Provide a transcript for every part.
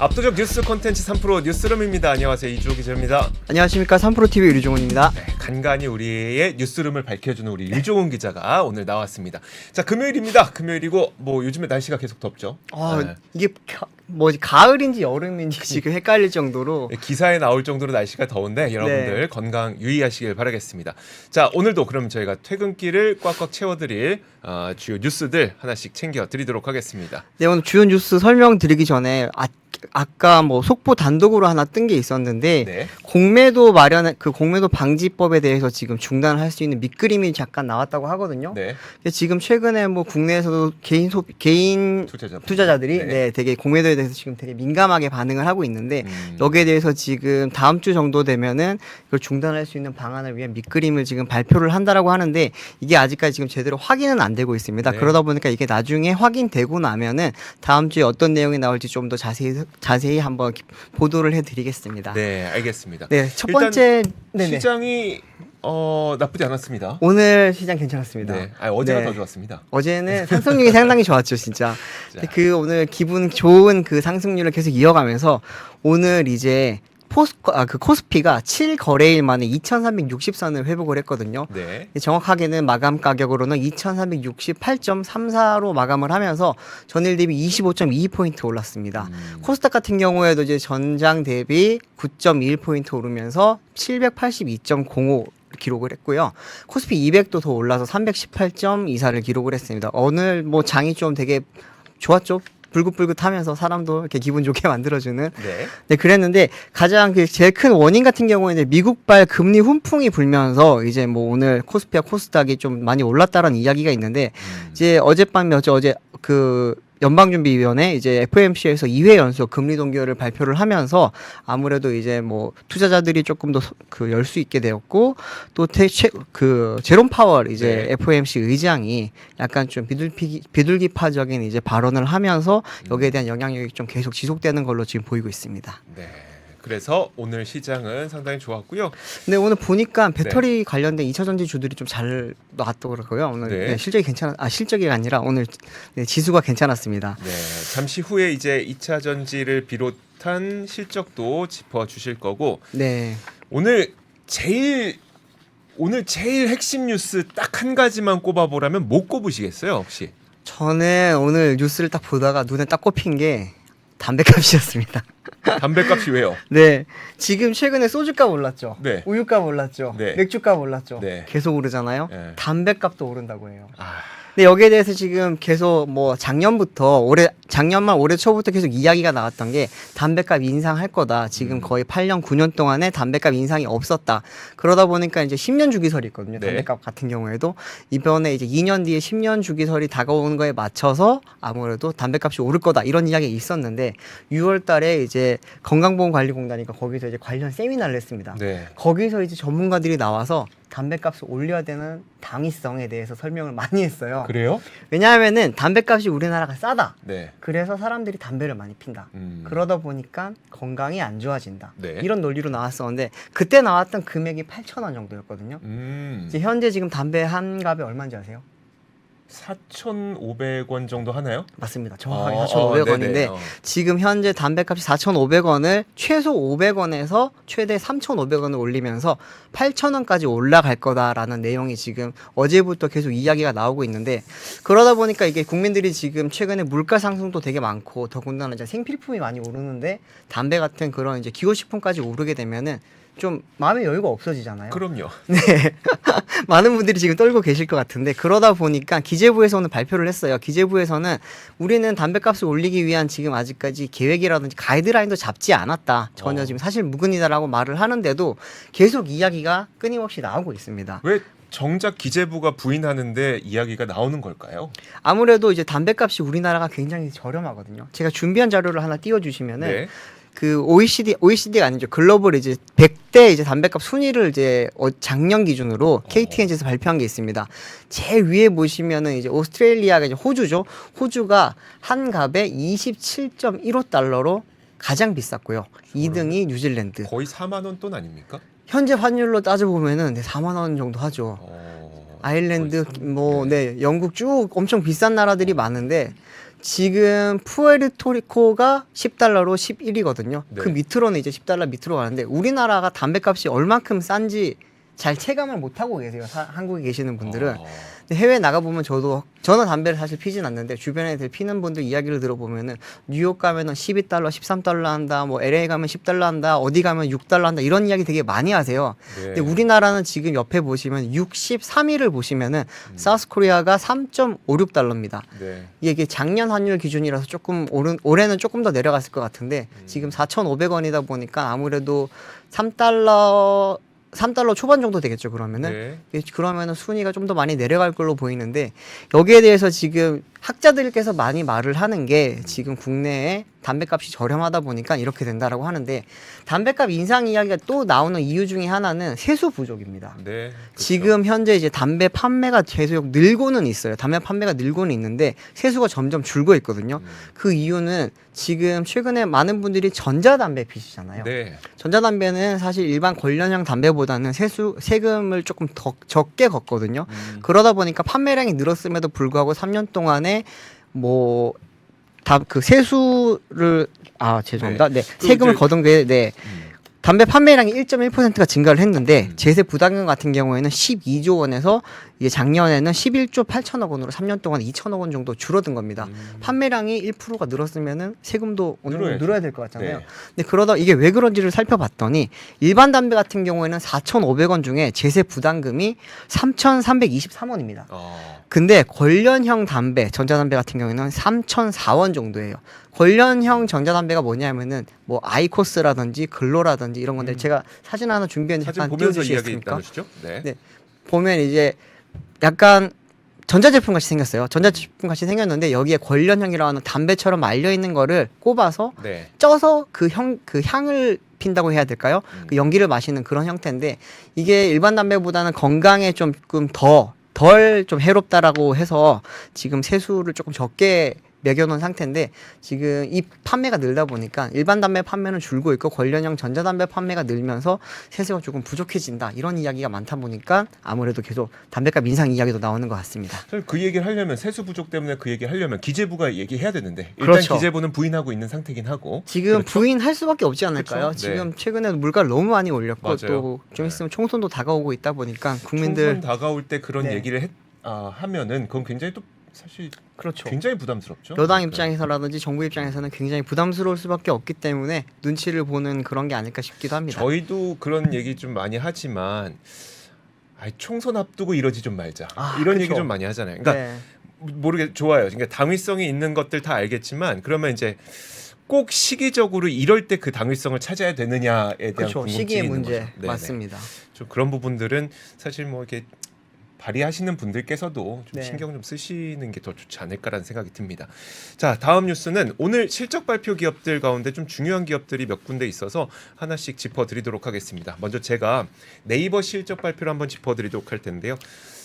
압도적 뉴스 콘텐츠 3프로 뉴스룸입니다. 안녕하세요, 이주호 기자입니다. 안녕하십니까, 3프로TV 유종훈입니다. 네, 간간히 우리의 뉴스룸을 밝혀주는 우리 유종훈 기자가 오늘 나왔습니다. 자, 금요일입니다. 금요일이고 뭐 요즘에 날씨가 계속 덥죠. 네. 이게 가을인지 여름인지 지금 헷갈릴 정도로 네, 기사에 나올 정도로 날씨가 더운데 여러분들 건강 유의하시길 바라겠습니다. 자, 오늘도 그럼 저희가 퇴근길을 꽉꽉 채워드릴 주요 뉴스들 하나씩 챙겨드리도록 하겠습니다. 네, 오늘 주요 뉴스 설명드리기 전에 아까 뭐 속보 단독으로 하나 뜬 게 있었는데 네. 공매도 방지법에 대해서 지금 중단을 할 수 있는 밑그림이 잠깐 나왔다고 하거든요. 네. 근데 지금 최근에 뭐 국내에서도 개인 투자자들이 네. 되게 공매도에 대해서 지금 되게 민감하게 반응을 하고 있는데 여기에 대해서 지금 다음 주 정도 되면은 이걸 중단할 수 있는 방안을 위한 밑그림을 지금 발표를 한다라고 하는데 이게 아직까지 지금 제대로 확인은 안 되고 있습니다. 네. 그러다 보니까 이게 나중에 확인되고 나면은 다음 주에 어떤 내용이 나올지 좀 더 자세히 한번 보도를 해드리겠습니다. 네, 알겠습니다. 네, 첫 번째 시장이 나쁘지 않았습니다. 오늘 시장 괜찮았습니다. 네, 어제가 네. 더 좋았습니다. 어제는 상승률이 상당히 좋았죠, 진짜. 근데 그 오늘 기분 좋은 그 상승률을 계속 이어가면서 오늘 이제 코스피가 7거래일 만에 2,360선을 회복을 했거든요. 네. 정확하게는 마감 가격으로는 2,368.34로 마감을 하면서 전일 대비 25.22포인트 올랐습니다. 코스닥 같은 경우에도 이제 전장 대비 9.1포인트 오르면서 782.05 기록을 했고요. 코스피 200도 더 올라서 318.24를 기록을 했습니다. 오늘 뭐 장이 좀 되게 좋았죠. 불긋불긋하면서 사람도 이렇게 기분 좋게 만들어주는. 네, 그랬는데 가장 제일 큰 원인 같은 경우에는 미국발 금리 훈풍이 불면서 이제 뭐 오늘 코스피와 코스닥이 좀 많이 올랐다라는 이야기가 있는데 이제 어제 그 연방준비위원회 이제 FOMC에서 2회 연속 금리 동결을 발표를 하면서 아무래도 이제 뭐 투자자들이 조금 더 열 수 있게 되었고 또 제롬 파월 이제 FOMC 의장이 약간 좀 비둘기파적인 이제 발언을 하면서 여기에 대한 영향력이 좀 계속 지속되는 걸로 지금 보이고 있습니다. 네. 그래서 오늘 시장은 상당히 좋았고요. 근데 오늘 보니까 배터리 관련된 2차 전지 주들이 좀 잘 나왔더라고요. 오늘 실적이 아니라 오늘 지수가 괜찮았습니다. 네. 잠시 후에 이제 2차 전지를 비롯한 실적도 짚어 주실 거고. 네. 오늘 제일 핵심 뉴스 딱 한 가지만 꼽아 보라면 뭐 꼽으시겠어요, 혹시? 저는 오늘 뉴스를 딱 보다가 눈에 딱 꼽힌 게 담배값이었습니다. 담배값이 왜요? 네, 지금 최근에 소주값 올랐죠. 네. 우유값 올랐죠. 네. 맥주값 올랐죠. 네. 계속 오르잖아요. 네. 담배값도 오른다고 해요. 근데 여기에 대해서 지금 계속 뭐 작년만 올해 초부터 계속 이야기가 나왔던 게 담배값 인상할 거다. 지금 거의 8년 9년 동안에 담배값 인상이 없었다. 그러다 보니까 이제 10년 주기설이 있거든요. 네. 담배값 같은 경우에도 이번에 이제 2년 뒤에 10년 주기설이 다가오는 거에 맞춰서 아무래도 담배값이 오를 거다. 이런 이야기가 있었는데 6월 달에 이제 건강보험관리공단이니까 거기서 이제 관련 세미나를 했습니다. 네. 거기서 이제 전문가들이 나와서 담배값을 올려야 되는 당위성에 대해서 설명을 많이 했어요. 그래요? 왜냐하면은 담배값이 우리나라가 싸다. 네. 그래서 사람들이 담배를 많이 핀다. 그러다 보니까 건강이 안 좋아진다. 네. 이런 논리로 나왔었는데 그때 나왔던 금액이 8,000원 정도였거든요. 이제 현재 지금 담배 한 갑에 얼마인지 아세요? 4,500원 정도 하나요? 맞습니다. 정확하게 4,500원인데 지금 현재 담배값이 4,500원을 최소 500원에서 최대 3,500원을 올리면서 8,000원까지 올라갈 거다라는 내용이 지금 어제부터 계속 이야기가 나오고 있는데 그러다 보니까 이게 국민들이 지금 최근에 물가 상승도 되게 많고 더군다나 이제 생필품이 많이 오르는데 담배 같은 그런 이제 기호식품까지 오르게 되면은 좀 마음의 여유가 없어지잖아요. 그럼요. 네. 많은 분들이 지금 떨고 계실 것 같은데 그러다 보니까 기재부에서 오늘 발표를 했어요. 기재부에서는 우리는 담배값을 올리기 위한 지금 아직까지 계획이라든지 가이드라인도 잡지 않았다. 전혀 지금 사실 무근이다라고 말을 하는데도 계속 이야기가 끊임없이 나오고 있습니다. 왜 정작 기재부가 부인하는데 이야기가 나오는 걸까요? 아무래도 이제 담배값이 우리나라가 굉장히 저렴하거든요. 제가 준비한 자료를 하나 띄워주시면은 그 OECD가 아니죠. 글로벌 이제 100대 이제 담배값 순위를 이제 작년 기준으로 KTNG에서 발표한 게 있습니다. 제일 위에 보시면은 이제 오스트레일리아가 이제 호주죠. 호주가 한 갑에 27.15달러로 가장 비쌌고요. 2등이 뉴질랜드. 거의 4만 원 돈 아닙니까? 현재 환율로 따져보면은 4만 원 정도 하죠. 아일랜드, 영국 쭉 엄청 비싼 나라들이 많은데 지금 푸에르토리코가 10달러로 11위거든요. 네. 그 밑으로는 이제 10달러 밑으로 가는데 우리나라가 담배값이 얼만큼 싼지 잘 체감을 못 하고 계세요. 한국에 계시는 분들은. 근데 해외 나가 보면 저는 담배를 사실 피진 않는데 주변에 애들 피는 분들 이야기를 들어보면은 뉴욕 가면은 12달러, 13달러 한다. 뭐 LA 가면 10달러 한다. 어디 가면 6달러 한다. 이런 이야기 되게 많이 하세요. 네. 근데 우리나라는 지금 옆에 보시면 63위를 보시면은 사우스코리아가 3.56달러입니다. 네. 이게 작년 환율 기준이라서 조금 올해는 조금 더 내려갔을 것 같은데 지금 4,500원이다 보니까 아무래도 3달러 초반 정도 되겠죠. 그러면은 네. 그러면은 순위가 좀 더 많이 내려갈 걸로 보이는데 여기에 대해서 지금 학자들께서 많이 말을 하는 게 지금 국내에 담배값이 저렴하다 보니까 이렇게 된다라고 하는데 담배값 인상 이야기가 또 나오는 이유 중에 하나는 세수 부족입니다. 네. 그렇죠. 지금 현재 이제 담배 판매가 계속 늘고는 있어요. 담배 판매가 늘고는 있는데 세수가 점점 줄고 있거든요. 그 이유는 지금 최근에 많은 분들이 전자담배 피시잖아요. 네. 전자담배는 사실 일반 관련형 담배보다는 세금을 조금 더 적게 걷거든요. 그러다 보니까 판매량이 늘었음에도 불구하고 3년 동안에 뭐 그 세수를 죄송합니다. 네. 세금을 거둔 게 담배 판매량이 1.1%가 증가를 했는데 제세 부담금 같은 경우에는 12조 원에서 이게 작년에는 11조 8천억 원으로 3년 동안 2천억 원 정도 줄어든 겁니다. 판매량이 1%가 늘었으면은 세금도 어느 정도 늘어야 될 것 같잖아요. 네. 근데 그러다 이게 왜 그런지를 살펴봤더니 일반 담배 같은 경우에는 4,500원 중에 제세 부담금이 3,323원입니다. 근데 관련형 담배, 전자담배 같은 경우에는 3,004원 정도예요. 관련형 전자담배가 뭐냐면은 뭐 아이코스라든지 글로라든지 이런 건데 제가 사진 하나 준비했는데 사진 잠깐 보면서 이야기 띄워주시겠습니까? 나누시죠. 네. 네. 보면 이제 약간 전자제품 같이 생겼어요. 전자제품 같이 생겼는데 여기에 관련형이라고 하는 담배처럼 말려 있는 거를 꼽아서 네. 쪄서 그 향을 핀다고 해야 될까요? 그 연기를 마시는 그런 형태인데 이게 일반 담배보다는 건강에 조금 덜 좀 해롭다라고 해서 지금 세수를 조금 적게 매겨놓은 상태인데 지금 이 판매가 늘다 보니까 일반 담배 판매는 줄고 있고 관련형 전자담배 판매가 늘면서 세수가 조금 부족해진다 이런 이야기가 많다 보니까 아무래도 계속 담배값 인상 이야기도 나오는 것 같습니다. 그 얘기를 하려면 세수 부족 때문에 그 얘기를 하려면 기재부가 얘기해야 되는데 일단 그렇죠. 기재부는 부인하고 있는 상태긴 하고 지금 그렇죠? 부인할 수밖에 없지 않을까요? 그렇죠? 지금 최근에 물가를 너무 많이 올렸고 맞아요. 또 좀 있으면 총선도 다가오고 있다 보니까 국민들 총선 다가올 때 그런 네. 얘기를 하면은 그건 굉장히 또 사실 그렇죠. 굉장히 부담스럽죠. 여당 그러니까. 입장에서라든지 정부 입장에서는 굉장히 부담스러울 수밖에 없기 때문에 눈치를 보는 그런 게 아닐까 싶기도 합니다. 저희도 그런 얘기 좀 많이 하지만 총선 앞두고 이러지 좀 말자. 이런 그렇죠. 얘기 좀 많이 하잖아요. 그러니까 네. 모르게 좋아요. 그러니까 당위성이 있는 것들 다 알겠지만 그러면 이제 꼭 시기적으로 이럴 때 그 당위성을 찾아야 되느냐에 대한 그렇죠. 궁금증이 시기의 있는 문제 거죠. 네네. 맞습니다. 좀 그런 부분들은 사실 뭐 이렇게 발의하시는 분들께서도 좀 네. 신경 좀 쓰시는 게 더 좋지 않을까라는 생각이 듭니다. 자, 다음 뉴스는 오늘 실적 발표 기업들 가운데 좀 중요한 기업들이 몇 군데 있어서 하나씩 짚어드리도록 하겠습니다. 먼저 제가 네이버 실적 발표를 한번 짚어드리도록 할 텐데요.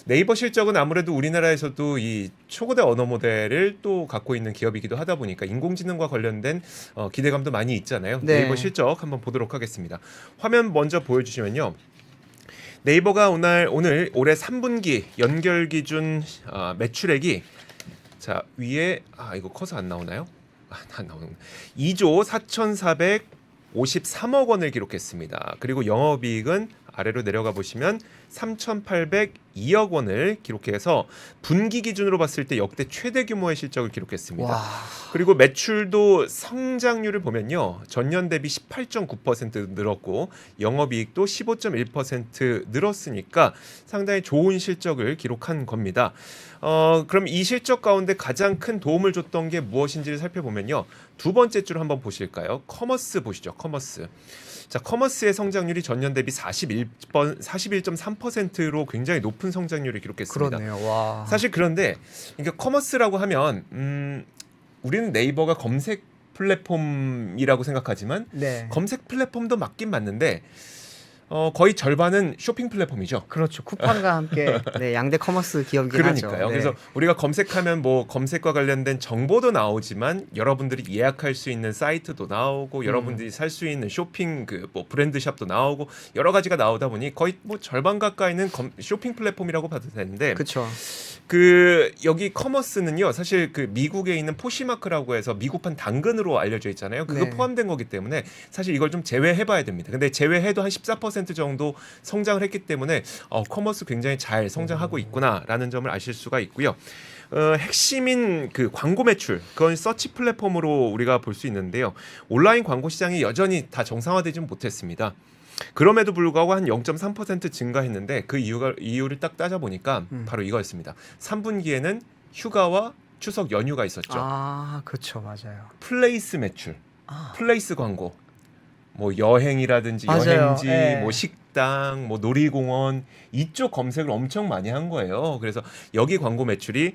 네이버 실적은 아무래도 우리나라에서도 이 초거대 언어 모델을 또 갖고 있는 기업이기도 하다 보니까 인공지능과 관련된 기대감도 많이 있잖아요. 네. 네이버 실적 한번 보도록 하겠습니다. 화면 먼저 보여주시면요. 네이버가 오늘 올해 3분기 연결 기준 매출액이 자 위에 이거 커서 안 나오나요? 안 나오는 2조 4,453억 원을 기록했습니다. 그리고 영업이익은 아래로 내려가 보시면 3,802억 원을 기록해서 분기 기준으로 봤을 때 역대 최대 규모의 실적을 기록했습니다. 와. 그리고 매출도 성장률을 보면요. 전년 대비 18.9% 늘었고 영업이익도 15.1% 늘었으니까 상당히 좋은 실적을 기록한 겁니다. 그럼 이 실적 가운데 가장 큰 도움을 줬던 게 무엇인지를 살펴보면요. 두 번째 줄 한번 보실까요? 커머스 보시죠. 커머스. 자, 커머스의 성장률이 전년 대비 41.3%로 굉장히 높은 성장률을 기록했습니다. 그렇네요. 와. 사실 그런데 그러니까 커머스라고 하면 우리는 네이버가 검색 플랫폼이라고 생각하지만 네. 검색 플랫폼도 맞긴 맞는데 거의 절반은 쇼핑 플랫폼이죠. 그렇죠. 쿠팡과 함께 네, 양대 커머스 기업이긴 하죠. 그러니까요. 네. 그래서 우리가 검색하면 뭐 검색과 관련된 정보도 나오지만 여러분들이 예약할 수 있는 사이트도 나오고 여러분들이 살 수 있는 쇼핑 그 뭐 브랜드샵도 나오고 여러 가지가 나오다 보니 거의 뭐 절반 가까이는 쇼핑 플랫폼이라고 봐도 되는데 그렇죠. 그 여기 커머스는요 사실 그 미국에 있는 포시마크라고 해서 미국판 당근으로 알려져 있잖아요. 그거 네. 포함된 거기 때문에 사실 이걸 좀 제외해봐야 됩니다. 근데 제외해도 한 14% 정도 성장을 했기 때문에 커머스 굉장히 잘 성장하고 있구나라는 점을 아실 수가 있고요. 핵심인 그 광고 매출 그건 서치 플랫폼으로 우리가 볼 수 있는데요. 온라인 광고 시장이 여전히 다 정상화되지는 못했습니다. 그럼에도 불구하고 한 0.3% 증가했는데 그 이유를 딱 따져 보니까 바로 이거였습니다. 3분기에는 휴가와 추석 연휴가 있었죠. 아, 그렇죠. 맞아요. 플레이스 매출, 아. 플레이스 광고. 뭐 여행이라든지 맞아요. 여행지, 예. 뭐 식당, 뭐 놀이공원 이쪽 검색을 엄청 많이 한 거예요. 그래서 여기 광고 매출이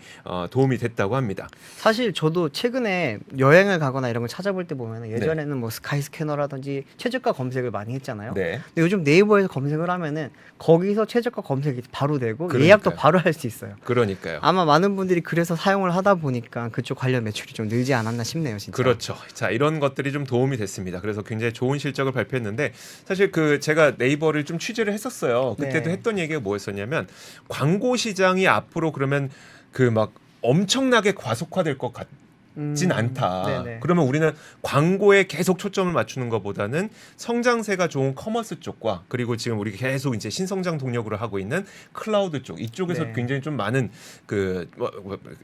도움이 됐다고 합니다. 사실 저도 최근에 여행을 가거나 이런 걸 찾아볼 때 보면 예전에는 뭐 스카이스캐너라든지 최저가 검색을 많이 했잖아요. 네, 근데 요즘 네이버에서 검색을 하면은 거기서 최저가 검색이 바로 되고 그러니까요. 예약도 바로 할 수 있어요. 그러니까요. 아마 많은 분들이 그래서 사용을 하다 보니까 그쪽 관련 매출이 좀 늘지 않았나 싶네요, 진짜. 그렇죠. 자, 이런 것들이 좀 도움이 됐습니다. 그래서 굉장히 좋은 실적을 발표했는데 사실 그 제가 네이버를 좀 취재를 했었어요. 그때도 네. 했던 얘기가 뭐였었냐면 광고 시장이 앞으로 그러면 그 막 엄청나게 과속화될 것 같진 않다. 네네. 그러면 우리는 광고에 계속 초점을 맞추는 것보다는 성장세가 좋은 커머스 쪽과 그리고 지금 우리 계속 이제 신성장 동력으로 하고 있는 클라우드 쪽 이쪽에서 네. 굉장히 좀 많은 그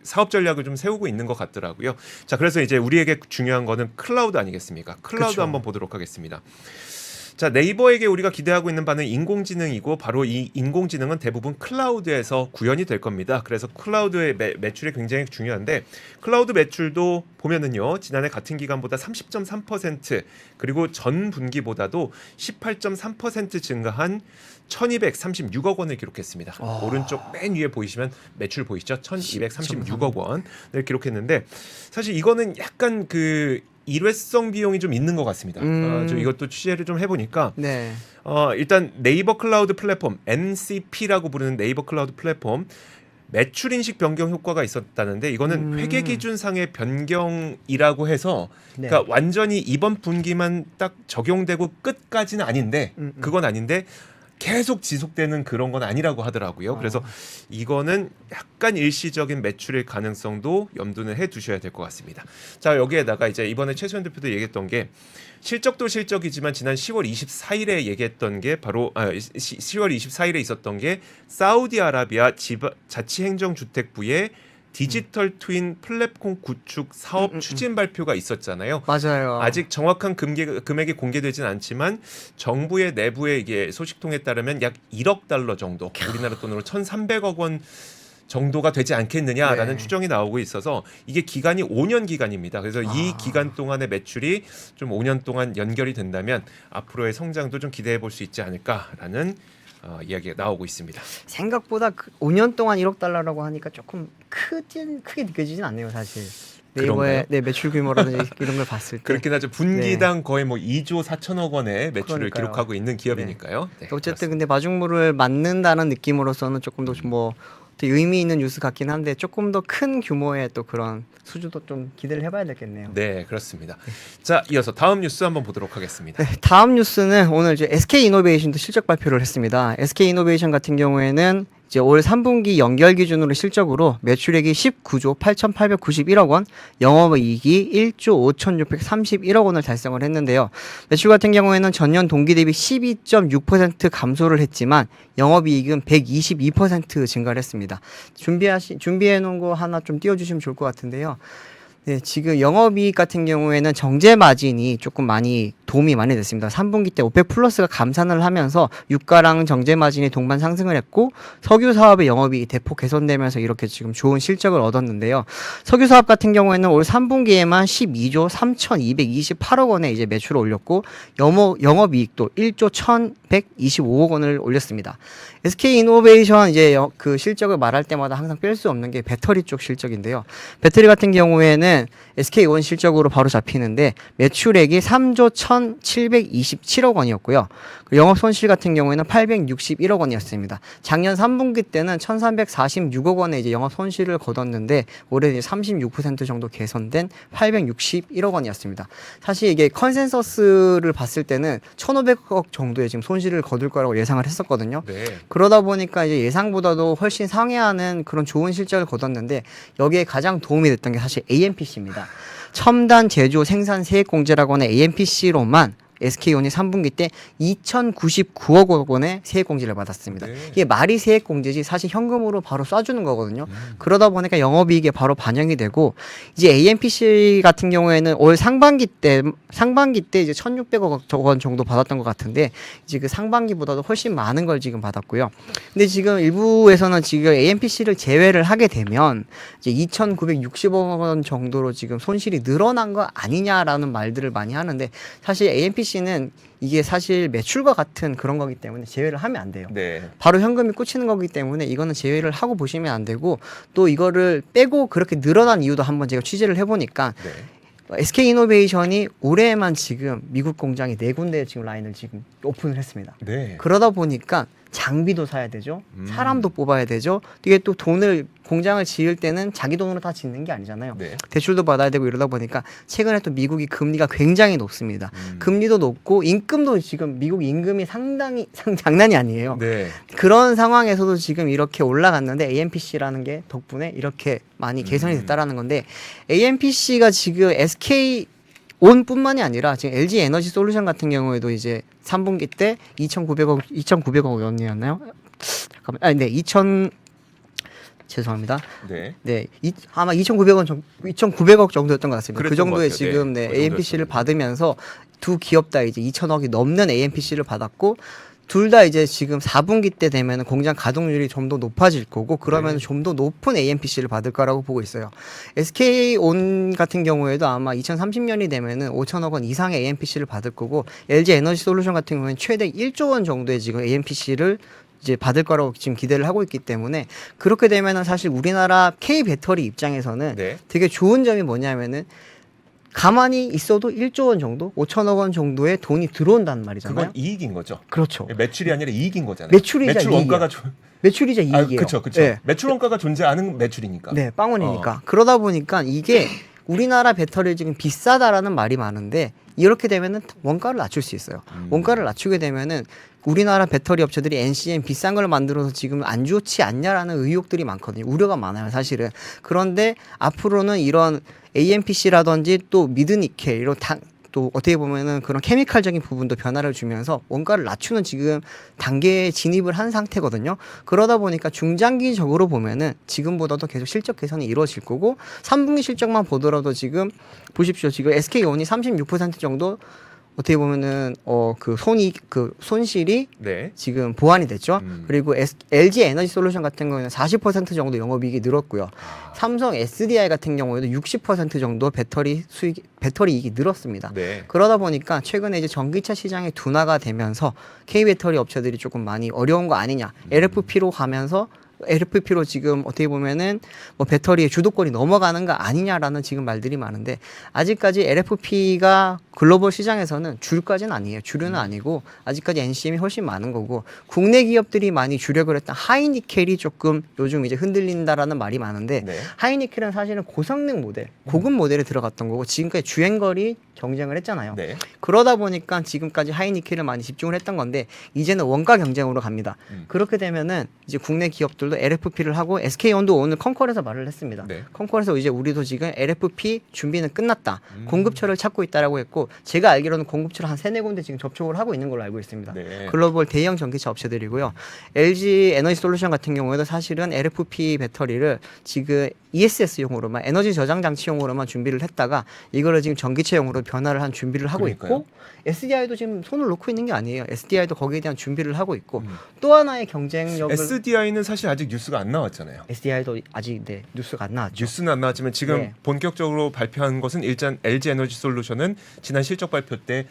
사업 전략을 좀 세우고 있는 것 같더라고요. 자, 그래서 이제 우리에게 중요한 거는 클라우드 아니겠습니까? 클라우드 그쵸. 한번 보도록 하겠습니다. 자, 네이버에게 우리가 기대하고 있는 바는 인공지능이고 바로 이 인공지능은 대부분 클라우드에서 구현이 될 겁니다. 그래서 클라우드의 매출이 굉장히 중요한데 클라우드 매출도 보면은요. 지난해 같은 기간보다 30.3% 그리고 전 분기보다도 18.3% 증가한 1236억 원을 기록했습니다. 오른쪽 맨 위에 보이시면 매출 보이시죠? 1236억 원을 기록했는데 사실 이거는 약간 그 일회성 비용이 좀 있는 것 같습니다. 좀 이것도 취재를 좀 해보니까 네. 일단 네이버 클라우드 플랫폼 NCP라고 부르는 네이버 클라우드 플랫폼 매출 인식 변경 효과가 있었다는데 이거는 회계 기준상의 변경이라고 해서 네. 그러니까 완전히 이번 분기만 딱 적용되고 끝까지는 아닌데 그건 아닌데 계속 지속되는 그런 건 아니라고 하더라고요. 그래서 이거는 약간 일시적인 매출일 가능성도 염두는 해 두셔야 될 것 같습니다. 자, 여기에다가 이제 이번에 최수현 대표도 얘기했던 게 실적도 실적이지만 지난 10월 24일에 얘기했던 게 바로 10월 24일에 있었던 게 사우디아라비아 자치행정주택부의 디지털 트윈 플랫폼 구축 사업 추진 발표가 있었잖아요. 맞아요. 아직 정확한 금액이 공개되진 않지만 정부의 내부의 이게 소식통에 따르면 약 1억 달러 정도, 우리나라 돈으로 1,300억 원 정도가 되지 않겠느냐라는 네. 추정이 나오고 있어서 이게 기간이 5년 기간입니다. 그래서 이 기간 동안의 매출이 좀 5년 동안 연결이 된다면 앞으로의 성장도 좀 기대해 볼 수 있지 않을까라는 이야기가 나오고 있습니다. 생각보다 5년 동안 1억 달러라고 하니까 조금 크게 느껴지진 않네요, 사실. 네이버의 네, 매출 규모라든지 이런 걸 봤을 때. 그렇긴 하죠. 분기당 거의 뭐 2조 4천억 원의 매출을 그러니까요. 기록하고 있는 기업이니까요. 네, 어쨌든 근데 마중물을 맞는다는 느낌으로서는 조금 더 뭐 의미 있는 뉴스 같긴 한데 조금 더 큰 규모의 또 그런 수주도 좀 기대를 해봐야 되겠네요. 네, 그렇습니다. 자, 이어서 다음 뉴스 한번 보도록 하겠습니다. 네, 다음 뉴스는 오늘 이제 SK 이노베이션도 실적 발표를 했습니다. SK 이노베이션 같은 경우에는 이제 올 3분기 연결 기준으로 실적으로 매출액이 19조 8,891억 원, 영업이익이 1조 5,631억 원을 달성을 했는데요. 매출 같은 경우에는 전년 동기 대비 12.6% 감소를 했지만 영업이익은 122% 증가를 했습니다. 준비해 놓은 거 하나 좀 띄워주시면 좋을 것 같은데요. 네, 지금 영업이익 같은 경우에는 정제 마진이 조금 많이 도움이 많이 됐습니다. 3분기 때 오펙 플러스가 감산을 하면서 유가랑 정제 마진이 동반 상승을 했고 석유 사업의 영업이익이 대폭 개선되면서 이렇게 지금 좋은 실적을 얻었는데요. 석유 사업 같은 경우에는 올 3분기에만 12조 3,228억 원의 이제 매출을 올렸고 영업이익도 1조 1,125억 원을 올렸습니다. SK 이노베이션 이제 그 실적을 말할 때마다 항상 뺄 수 없는 게 배터리 쪽 실적인데요. 배터리 같은 경우에는 SK온 실적으로 바로 잡히는데 매출액이 3조 1,727억 원이었고요. 영업 손실 같은 경우에는 861억 원이었습니다. 작년 3분기 때는 1,346억 원의 이제 영업 손실을 거뒀는데 올해 이제 36% 정도 개선된 861억 원이었습니다. 사실 이게 컨센서스를 봤을 때는 1,500억 정도의 지금 손실을 거둘 거라고 예상을 했었거든요. 네. 그러다 보니까 이제 예상보다도 훨씬 상회하는 그런 좋은 실적을 거뒀는데 여기에 가장 도움이 됐던 게 사실 AMPC입니다. 첨단 제조 생산 세액 공제라고 하는 AMPC로만 SK온이 3분기 때 2,099억 원의 세액 공제를 받았습니다. 네. 이게 말이 세액 공제지 사실 현금으로 바로 쏴주는 거거든요. 그러다 보니까 영업이익에 바로 반영이 되고 이제 AMPC 같은 경우에는 올 상반기 때 이제 1,600억 원 정도 받았던 것 같은데 이제 그 상반기보다도 훨씬 많은 걸 지금 받았고요. 근데 지금 일부에서는 지금 AMPC를 제외를 하게 되면 이제 2,960억 원 정도로 지금 손실이 늘어난 거 아니냐라는 말들을 많이 하는데 사실 AMPC는 이게 사실 매출과 같은 그런 거기 때문에 제외를 하면 안 돼요. 네. 바로 현금이 꽂히는 거기 때문에 이거는 제외를 하고 보시면 안 되고 또 이거를 빼고 그렇게 늘어난 이유도 한번 제가 취재를 해보니까 네. SK이노베이션이 올해만 지금 미국 공장이 4군데 지금 라인을 지금 오픈을 했습니다. 네. 그러다 보니까 장비도 사야 되죠. 사람도 뽑아야 되죠. 이게 또 돈을 공장을 지을 때는 자기 돈으로 다 짓는 게 아니잖아요. 네. 대출도 받아야 되고 이러다 보니까 최근에 또 미국이 금리가 굉장히 높습니다. 금리도 높고 임금도 지금 미국 임금이 상당히 장난이 아니에요. 네. 그런 상황에서도 지금 이렇게 올라갔는데 AMPC라는 게 덕분에 이렇게 많이 개선이 됐다라는 건데 AMPC가 지금 SK 온뿐만이 아니라 지금 LG 에너지 솔루션 같은 경우에도 이제 3분기 때 2,900억 원이었나요? 잠깐만. 아, 네. 죄송합니다. 네. 네. 아마 2,900억 정도였던 것 같습니다. 그 그랬던 정도의 것 같아요. 지금 네. 네, 그 AMPC를 정도였습니다. 받으면서 두 기업 다 이제 2,000억이 넘는 AMPC를 받았고 둘 다 이제 지금 4분기 때 되면 공장 가동률이 좀 더 높아질 거고 그러면 네. 좀 더 높은 AMPC를 받을 거라고 보고 있어요. SK온 같은 경우에도 아마 2030년이 되면은 5천억 원 이상의 AMPC를 받을 거고 LG 에너지 솔루션 같은 경우는 최대 1조 원 정도의 지금 AMPC를 이제 받을 거라고 지금 기대를 하고 있기 때문에 그렇게 되면은 사실 우리나라 K 배터리 입장에서는 네. 되게 좋은 점이 뭐냐면은 가만히 있어도 1조 원 정도, 5천억 원 정도의 돈이 들어온다는 말이잖아요. 그건 이익인 거죠. 그렇죠. 매출이 아니라 이익인 거잖아요. 매출이자 매출 이익이에요. 원가가 매출이자 이익이에요. 그렇죠. 네. 매출 원가가 존재하는 매출이니까. 네, 빵원이니까. 그러다 보니까 이게 우리나라 배터리 지금 비싸다라는 말이 많은데 이렇게 되면은 원가를 낮출 수 있어요. 원가를 낮추게 되면은 우리나라 배터리 업체들이 NCM 비싼 걸 만들어서 지금 안 좋지 않냐라는 의혹들이 많거든요. 우려가 많아요, 사실은. 그런데 앞으로는 이런 AMPC라든지 또 미드니켈 이런 또 어떻게 보면은 그런 케미칼적인 부분도 변화를 주면서 원가를 낮추는 지금 단계에 진입을 한 상태거든요. 그러다 보니까 중장기적으로 보면은 지금보다도 계속 실적 개선이 이루어질 거고 3분기 실적만 보더라도 지금 보십시오. 지금 SK온이 36% 정도 어떻게 보면은 그 손실이 네. 지금 보완이 됐죠. 그리고 LG 에너지 솔루션 같은 경우에는 40% 정도 영업이익이 늘었고요. 삼성 SDI 같은 경우에도 60% 정도 배터리 이익이 늘었습니다. 네. 그러다 보니까 최근에 이제 전기차 시장이 둔화가 되면서 K 배터리 업체들이 조금 많이 어려운 거 아니냐. LFP로 가면서 LFP로 지금 어떻게 보면은 뭐 배터리의 주도권이 넘어가는 거 아니냐라는 지금 말들이 많은데 아직까지 LFP가 글로벌 시장에서는 줄까지는 아니에요. 주류는 아니고 아직까지 NCM이 훨씬 많은 거고 국내 기업들이 많이 주력을 했던 하이니켈이 조금 요즘 이제 흔들린다라는 말이 많은데 네. 하이니켈은 사실은 고성능 모델, 고급 모델에 들어갔던 거고 지금까지 주행거리 경쟁을 했잖아요. 네. 그러다 보니까 지금까지 하이니켈을 많이 집중을 했던 건데 이제는 원가 경쟁으로 갑니다. 그렇게 되면은 이제 국내 기업들도 LFP를 하고 SK온도 오늘 컨콜에서 말을 했습니다. 네. 컨콜에서 이제 우리도 지금 LFP 준비는 끝났다. 공급처를 찾고 있다라고 했고 제가 알기로는 공급처를 한 3-4군데 지금 접촉을 하고 있는 걸로 알고 있습니다. 네. 글로벌 대형 전기차 업체들이고요. LG 에너지 솔루션 같은 경우에도 사실은 LFP 배터리를 지금 ESS용으로만 에너지 저장 장치용으로만 준비를 했다가 이거를 지금 전기차용으로 변화를 한 준비를 하고 그러니까요. 있고 SDI도 지금 손을 놓고 있는 게 아니에요. SDI도 거기에 대한 준비를 하고 있고 또 하나의 경쟁력을 SDI는 사실 아직 뉴스가 안 나왔잖아요. SDI도 아직 뉴스가 안 나왔죠. 뉴스는 안 나왔지만 지금 네. 본격적으로 발표한 것은 일단 LG 에너지 솔루션은 지난 실적 발표 때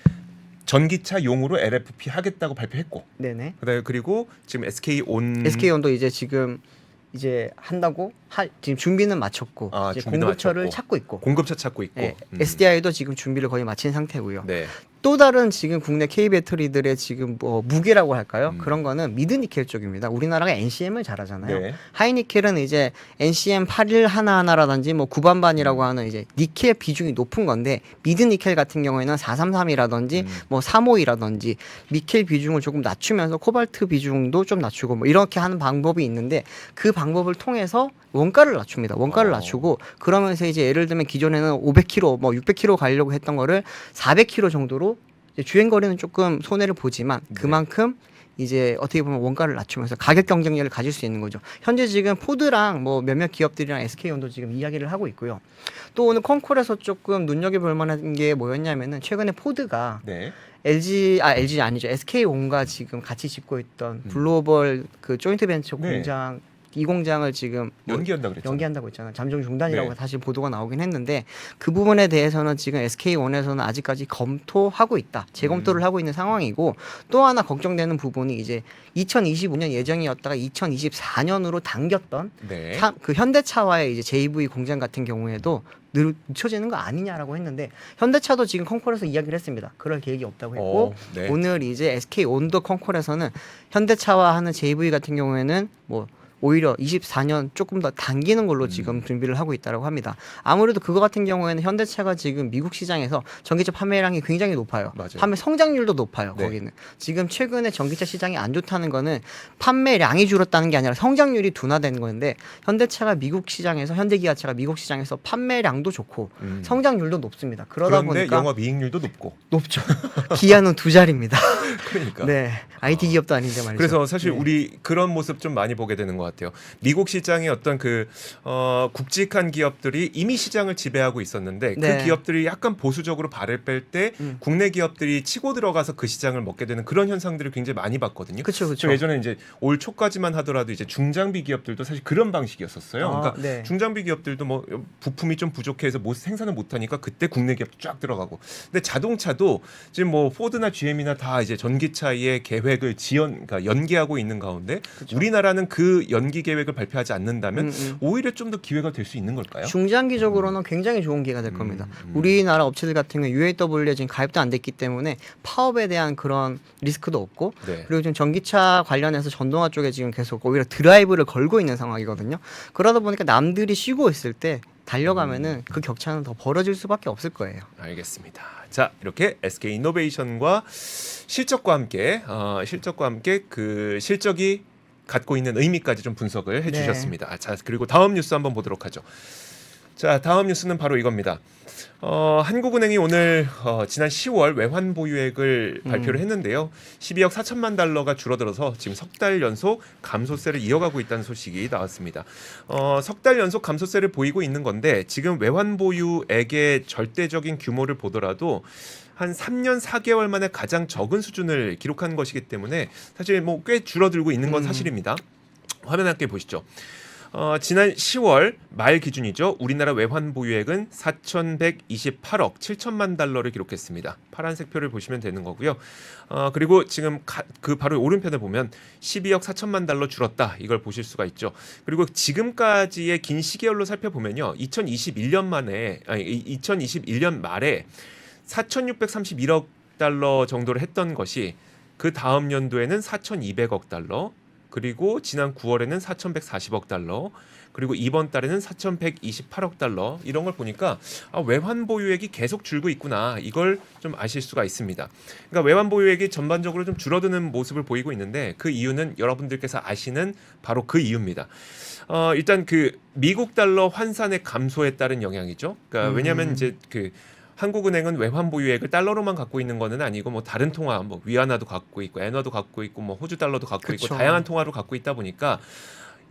전기차용으로 LFP 하겠다고 발표했고 네네. 그다음에 그리고 지금 SK온 SK온도 이제 지금 이제 한다고 지금 준비는 마쳤고 이제 준비도 공급처를 마쳤고. 찾고 있고 공급처 찾고 있고. 네, SDI도 지금 준비를 거의 마친 상태고요. 네. 또 다른 지금 국내 K 배터리들의 지금 뭐 무게라고 할까요? 음. 그런 거는 미드니켈 쪽입니다. 우리나라가 NCM을 잘하잖아요. 네. 하이니켈은 이제 NCM 8111라든지 뭐 9반반이라고 하는 이제 니켈 비중이 높은 건데 미드니켈 같은 경우에는 433이라든지 뭐 352라든지 니켈 비중을 조금 낮추면서 코발트 비중도 좀 낮추고 뭐 이렇게 하는 방법이 있는데 그 방법을 통해서 원가를 낮춥니다. 원가를 낮추고 그러면서 이제 예를 들면 기존에는 500km 뭐 600km 가려고 했던 거를 400km 정도로 이제 주행 거리는 조금 손해를 보지만 그만큼 이제 어떻게 보면 원가를 낮추면서 가격 경쟁력을 가질 수 있는 거죠. 현재 지금 포드랑 뭐 몇몇 기업들이랑 SK온도 지금 이야기를 하고 있고요. 또 오늘 콩콜에서 조금 눈여겨볼 만한 게 뭐였냐면은 최근에 포드가 네. LG 아니죠. SK온과 지금 같이 짓고 있던 글로벌 그 조인트 벤처 네. 공장 이 공장을 지금 연기한다 그랬죠. 연기한다고 했잖아요. 잠정 중단이라고 네. 사실 보도가 나오긴 했는데 그 부분에 대해서는 지금 SK온에서는 아직까지 검토하고 있다. 재검토를 하고 있는 상황이고 또 하나 걱정되는 부분이 이제 2025년 예정이었다가 2024년으로 당겼던 네. 그 현대차와의 이제 JV 공장 같은 경우에도 늦춰지는 거 아니냐라고 했는데 현대차도 지금 콩콜에서 이야기를 했습니다. 그럴 계획이 없다고 했고 네. 오늘 이제 SK온도 콩콜에서는 현대차와 하는 JV 같은 경우에는 뭐 오히려 24년 조금 더 당기는 걸로 지금 준비를 하고 있다고 합니다. 아무래도 그거 같은 경우에는 현대차가 지금 미국 시장에서 전기차 판매량이 굉장히 높아요. 맞아요. 판매 성장률도 높아요. 네. 거기는 지금 최근에 전기차 시장이 안 좋다는 거는 판매량이 줄었다는 게 아니라 성장률이 둔화된 건데 현대차가 미국 시장에서 현대기아차가 미국 시장에서 판매량도 좋고 성장률도 높습니다. 그러다 그런데 보니까 영업이익률도 높고. 높죠. 기아는 두 자리입니다. 그러니까. 네, IT 기업도 아닌데 말이죠. 그래서 사실 네. 우리 그런 모습 좀 많이 보게 되는 것 같아요. 미국 시장의 어떤 그 굵직한 기업들이 이미 시장을 지배하고 있었는데 네. 그 기업들이 약간 보수적으로 발을 뺄 때 국내 기업들이 치고 들어가서 그 시장을 먹게 되는 그런 현상들을 굉장히 많이 봤거든요. 그렇죠, 저 그렇죠. 예전에 이제 올 초까지만 하더라도 이제 중장비 기업들도 사실 그런 방식이었었어요. 그러니까 네. 중장비 기업들도 뭐 부품이 좀 부족해서 생산을 못하니까 그때 국내 기업 쫙 들어가고. 근데 자동차도 지금 뭐 포드나 GM이나 다 이제 전기차의 계획을 그러니까 연기하고 있는 가운데 그쵸. 우리나라는 그 연기 계획을 발표하지 않는다면 오히려 좀 더 기회가 될 수 있는 걸까요? 중장기적으로는 굉장히 좋은 기회가 될 겁니다. 우리나라 업체들 같은 경우 UAW에 지금 가입도 안 됐기 때문에 파업에 대한 그런 리스크도 없고 네. 그리고 지금 전기차 관련해서 전동화 쪽에 지금 계속 오히려 드라이브를 걸고 있는 상황이거든요. 그러다 보니까 남들이 쉬고 있을 때 달려가면은 그 격차는 더 벌어질 수밖에 없을 거예요. 알겠습니다. 자, 이렇게 SK 이노베이션과 실적과 함께 그 실적이 갖고 있는 의미까지 좀 분석을 해주셨습니다. 자, 그리고 다음 뉴스 한번 보도록 하죠. 자, 다음 뉴스는 바로 이겁니다. 한국은행이 오늘 지난 10월 외환 보유액을 발표를 했는데요. 12억 4천만 달러가 줄어들어서 지금 석 달 연속 감소세를 이어가고 있다는 소식이 나왔습니다. 석 달 연속 감소세를 보이고 있는 건데 지금 외환 보유액의 절대적인 규모를 보더라도 한 3년 4개월 만에 가장 적은 수준을 기록한 것이기 때문에 사실 뭐 꽤 줄어들고 있는 건 사실입니다. 화면 함께 보시죠. 지난 10월 말 기준이죠. 우리나라 외환 보유액은 4,128억 7천만 달러를 기록했습니다. 파란색 표를 보시면 되는 거고요. 그리고 지금 그 바로 오른편에 보면 12억 4천만 달러 줄었다. 이걸 보실 수가 있죠. 그리고 지금까지의 긴 시계열로 살펴보면요. 2021년 말에 4,631억 달러 정도를 했던 것이 그 다음 연도에는 4,200억 달러, 그리고 지난 9월에는 4,140억 달러, 그리고 이번 달에는 4,128억 달러 이런 걸 보니까 외환 보유액이 계속 줄고 있구나 이걸 좀 아실 수가 있습니다. 그러니까 외환 보유액이 전반적으로 좀 줄어드는 모습을 보이고 있는데 그 이유는 여러분들께서 아시는 바로 그 이유입니다. 일단 그 미국 달러 환산의 감소에 따른 영향이죠. 그러니까 왜냐하면 이제 그 한국은행은 외환 보유액을 달러로만 갖고 있는 거는 아니고 뭐 다른 통화, 뭐 위안화도 갖고 있고 엔화도 갖고 있고 뭐 호주 달러도 갖고 그쵸. 있고 다양한 통화로 갖고 있다 보니까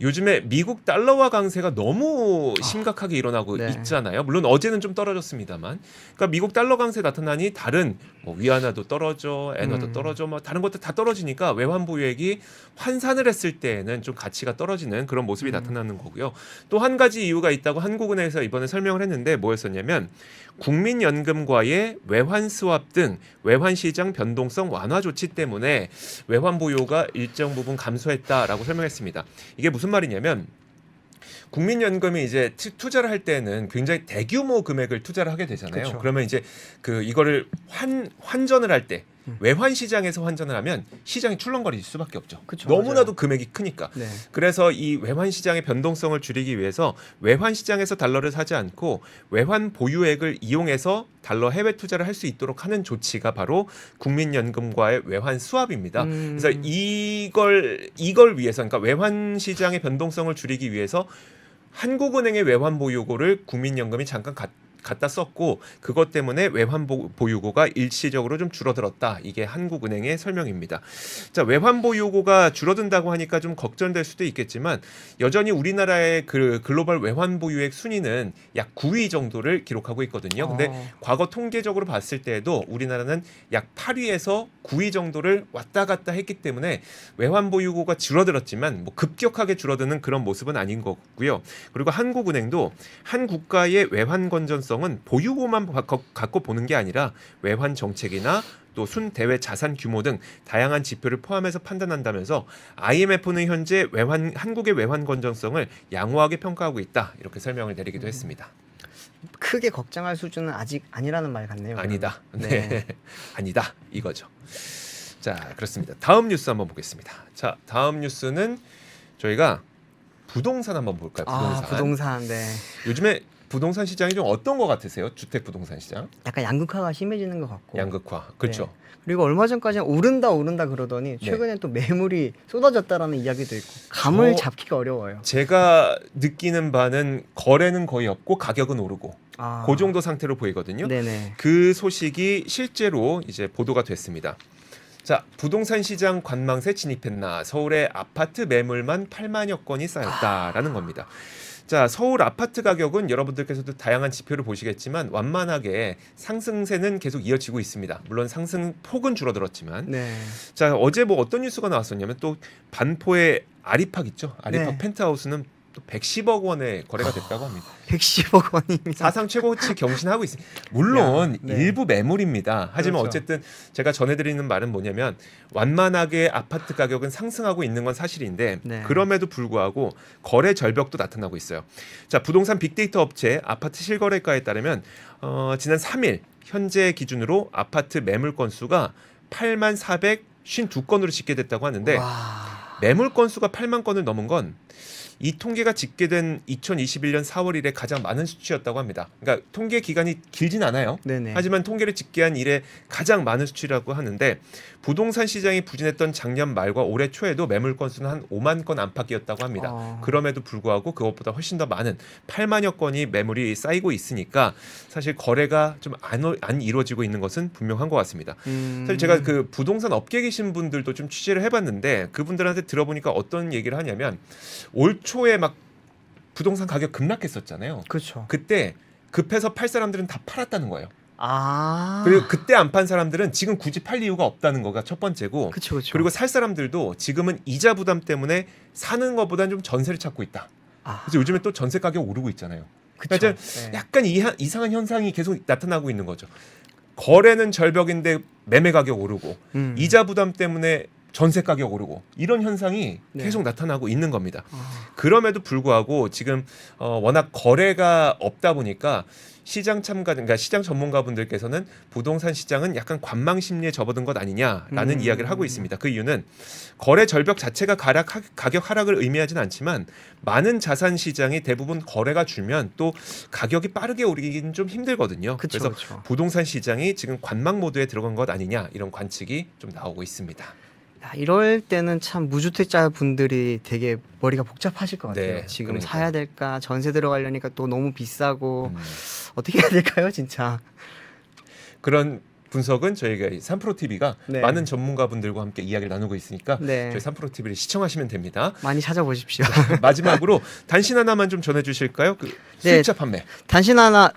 요즘에 미국 달러화 강세가 너무 심각하게 일어나고 네. 있잖아요. 물론 어제는 좀 떨어졌습니다만, 그러니까 미국 달러 강세 나타나니 다른 뭐 위안화도 떨어져, 엔화도 떨어져, 뭐 다른 것도 다 떨어지니까 외환 보유액이 환산을 했을 때에는 좀 가치가 떨어지는 그런 모습이 나타나는 거고요. 또 한 가지 이유가 있다고 한국은행에서 이번에 설명을 했는데 뭐였었냐면 국민연금과의 외환 스왑 등 외환 시장 변동성 완화 조치 때문에 외환 보유가 일정 부분 감소했다라고 설명했습니다. 이게 무슨 말이냐면 국민연금이 이제 투자를 할 때는 굉장히 대규모 금액을 투자를 하게 되잖아요. 그쵸. 그러면 이제 이거를 환전을 할 때 외환 시장에서 환전을 하면 시장이 출렁거릴 수밖에 없죠. 그쵸, 너무나도 맞아요. 금액이 크니까. 네. 그래서 이 외환 시장의 변동성을 줄이기 위해서 외환 시장에서 달러를 사지 않고 외환 보유액을 이용해서 달러 해외 투자를 할 수 있도록 하는 조치가 바로 국민연금과의 외환 수합입니다. 그래서 이걸 위해서, 그러니까 외환 시장의 변동성을 줄이기 위해서 한국은행의 외환 보유고를 국민연금이 잠깐 갖다 썼고, 그것 때문에 외환 보유고가 일시적으로 좀 줄어들었다. 이게 한국은행의 설명입니다. 자, 외환 보유고가 줄어든다고 하니까 좀 걱정될 수도 있겠지만 여전히 우리나라의 그 글로벌 외환 보유액 순위는 약 9위 정도를 기록하고 있거든요. 근데 과거 통계적으로 봤을 때에도 우리나라는 약 8위에서 9위 정도를 왔다 갔다 했기 때문에 외환 보유고가 줄어들었지만 뭐 급격하게 줄어드는 그런 모습은 아닌 거고요. 그리고 한국은행도 한 국가의 외환 건전성은 보유고만 갖고 보는 게 아니라 외환 정책이나 또 순대외 자산 규모 등 다양한 지표를 포함해서 판단한다면서 IMF는 현재 한국의 외환 건전성을 양호하게 평가하고 있다. 이렇게 설명을 내리기도 했습니다. 크게 걱정할 수준은 아직 아니라는 말 같네요. 아니다. 그러면. 네. 아니다. 이거죠. 자, 그렇습니다. 다음 뉴스 한번 보겠습니다. 자, 다음 뉴스는 저희가 부동산 한번 볼까요? 부동산. 네. 요즘에 부동산 시장이 좀 어떤 것 같으세요? 주택 부동산 시장? 약간 양극화가 심해지는 것 같고. 양극화. 그렇죠. 네. 그리고 얼마 전까지는 오른다 그러더니 최근에 또 매물이 쏟아졌다라는 이야기도 있고 감을 잡기가 어려워요. 제가 느끼는 바는 거래는 거의 없고 가격은 오르고 그 정도 상태로 보이거든요. 네네. 그 소식이 실제로 이제 보도가 됐습니다. 자, 부동산 시장 관망세 진입했나? 서울의 아파트 매물만 8만여 건이 쌓였다라는 겁니다. 자, 서울 아파트 가격은 여러분들께서도 다양한 지표를 보시겠지만 완만하게 상승세는 계속 이어지고 있습니다. 물론 상승 폭은 줄어들었지만. 네. 자, 어제 뭐 어떤 뉴스가 나왔었냐면 또 반포의 아리팍 있죠. 아리팍 네. 펜트하우스는 또 110억 원에 거래가 됐다고 합니다. 110억 원입니다. 사상 최고치 경신하고 있습니다. 물론 네. 일부 매물입니다. 하지만 그렇죠. 어쨌든 제가 전해드리는 말은 뭐냐면 완만하게 아파트 가격은 상승하고 있는 건 사실인데 네. 그럼에도 불구하고 거래 절벽도 나타나고 있어요. 자, 부동산 빅데이터 업체 아파트 실거래가에 따르면 지난 3일 현재 기준으로 아파트 매물 건수가 8만 452건으로 집계됐다고 하는데 매물 건수가 8만 건을 넘은 건 이 통계가 집계된 2021년 4월 이래 가장 많은 수치였다고 합니다. 그러니까 통계 기간이 길진 않아요. 네네. 하지만 통계를 집계한 이래 가장 많은 수치라고 하는데 부동산 시장이 부진했던 작년 말과 올해 초에도 매물 건수는 한 5만 건 안팎이었다고 합니다. 그럼에도 불구하고 그것보다 훨씬 더 많은 8만여 건이 매물이 쌓이고 있으니까 사실 거래가 좀 안 이루어지고 있는 것은 분명한 것 같습니다. 사실 제가 그 부동산 업계에 계신 분들도 좀 취재를 해봤는데 그분들한테 들어보니까 어떤 얘기를 하냐면 올 초에 막 부동산 가격 급락했었잖아요. 그렇죠. 그때 급해서 팔 사람들은 다 팔았다는 거예요. 아. 그리고 그때 안 판 사람들은 지금 굳이 팔 이유가 없다는 거가 첫 번째고. 그쵸. 그리고 살 사람들도 지금은 이자 부담 때문에 사는 것보다는 좀 전세를 찾고 있다. 그래서 요즘에 또 전세 가격 오르고 있잖아요. 그쵸. 그러니까 네. 약간 이상한 현상이 계속 나타나고 있는 거죠. 거래는 절벽인데 매매 가격 오르고 이자 부담 때문에 전세 가격 오르고 이런 현상이 계속 나타나고 있는 겁니다. 그럼에도 불구하고 지금 워낙 거래가 없다 보니까 시장 그러니까 시장 전문가분들께서는 부동산 시장은 약간 관망 심리에 접어든 것 아니냐라는 이야기를 하고 있습니다. 그 이유는 거래 절벽 자체가 가격 하락을 의미하진 않지만 많은 자산 시장이 대부분 거래가 줄면 또 가격이 빠르게 오르기는 좀 힘들거든요. 그래서 부동산 시장이 지금 관망 모드에 들어간 것 아니냐 이런 관측이 좀 나오고 있습니다. 이럴 때는 참 무주택자 분들이 되게 머리가 복잡하실 것 같아요. 네, 지금 그러니까요. 사야 될까 전세 들어가려니까 또 너무 비싸고 어떻게 해야 될까요, 진짜? 그런 분석은 저희가 3프로TV가 네. 많은 전문가분들과 함께 이야기를 나누고 있으니까 네. 저희 3프로TV를 시청하시면 됩니다. 많이 찾아보십시오. 마지막으로 단신 하나만 좀 전해주실까요? 그 수입차 판매. 단신 하나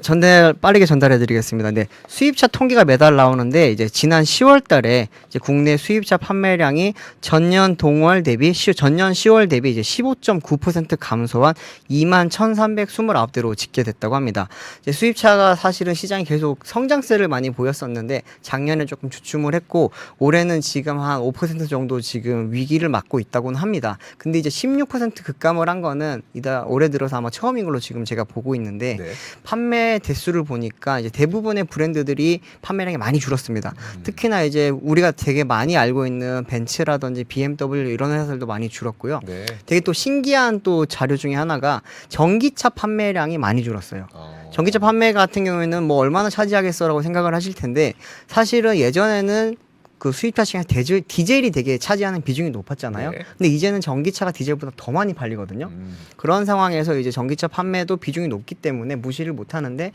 빠르게 전달해드리겠습니다. 네, 수입차 통계가 매달 나오는데 이제 지난 10월달에 이제 국내 수입차 판매량이 전년 10월 대비 이제 15.9% 감소한 21,329대로 집계됐다고 합니다. 이제 수입차가 사실은 시장이 계속 성장세를 많이 보였었는데 작년에 조금 주춤을 했고 올해는 지금 한 5% 정도 지금 위기를 맞고 있다고는 합니다. 근데 이제 16% 급감을 한 거는 올해 들어서 아마 처음인 걸로 지금 제가 보고 있는데 네. 판매 대수를 보니까 이제 대부분의 브랜드들이 판매량이 많이 줄었습니다. 특히나 이제 우리가 되게 많이 알고 있는 벤츠라든지 BMW 이런 회사들도 많이 줄었고요. 네. 되게 또 신기한 또 자료 중에 하나가 전기차 판매량이 많이 줄었어요. 전기차 판매 같은 경우에는 뭐 얼마나 차지하겠어라고 생각을 하실 텐데 사실은 예전에는 그 수입차 시장에 디젤이 되게 차지하는 비중이 높았잖아요. 네. 근데 이제는 전기차가 디젤보다 더 많이 팔리거든요. 그런 상황에서 이제 전기차 판매도 비중이 높기 때문에 무시를 못 하는데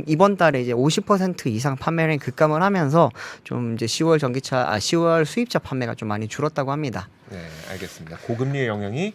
이번 달에 이제 50% 이상 판매량이 급감을 하면서 좀 이제 10월 수입차 판매가 좀 많이 줄었다고 합니다. 네, 알겠습니다. 고금리의 영향이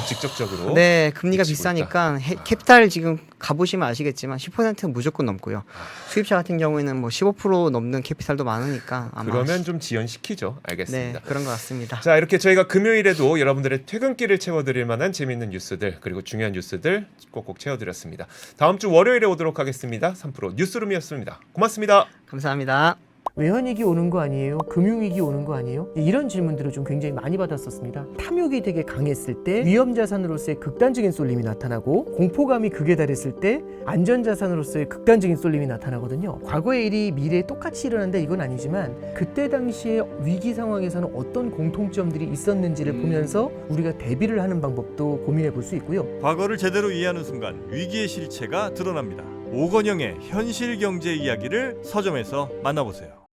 직접적으로 네, 금리가 미치고 비싸니까 캐피탈 지금 가보시면 아시겠지만 10%는 무조건 넘고요. 수입차 같은 경우에는 뭐 15% 넘는 캐피탈도 많으니까 아마 그러면 좀 지연시키죠. 알겠습니다. 네, 그런 것 같습니다. 자, 이렇게 저희가 금요일에도 여러분들의 퇴근길을 채워드릴 만한 재미있는 뉴스들 그리고 중요한 뉴스들 꼭꼭 채워드렸습니다. 다음 주 월요일에 오도록 하겠습니다. 3프로 뉴스룸이었습니다. 고맙습니다. 감사합니다. 외환위기 오는 거 아니에요? 금융위기 오는 거 아니에요? 이런 질문들을 좀 굉장히 많이 받았었습니다. 탐욕이 되게 강했을 때 위험자산으로서의 극단적인 쏠림이 나타나고 공포감이 극에 달했을 때 안전자산으로서의 극단적인 쏠림이 나타나거든요. 과거의 일이 미래에 똑같이 일어난다 이건 아니지만 그때 당시에 위기 상황에서는 어떤 공통점들이 있었는지를 보면서 우리가 대비를 하는 방법도 고민해 볼 수 있고요. 과거를 제대로 이해하는 순간 위기의 실체가 드러납니다. 오건영의 현실 경제 이야기를 서점에서 만나보세요.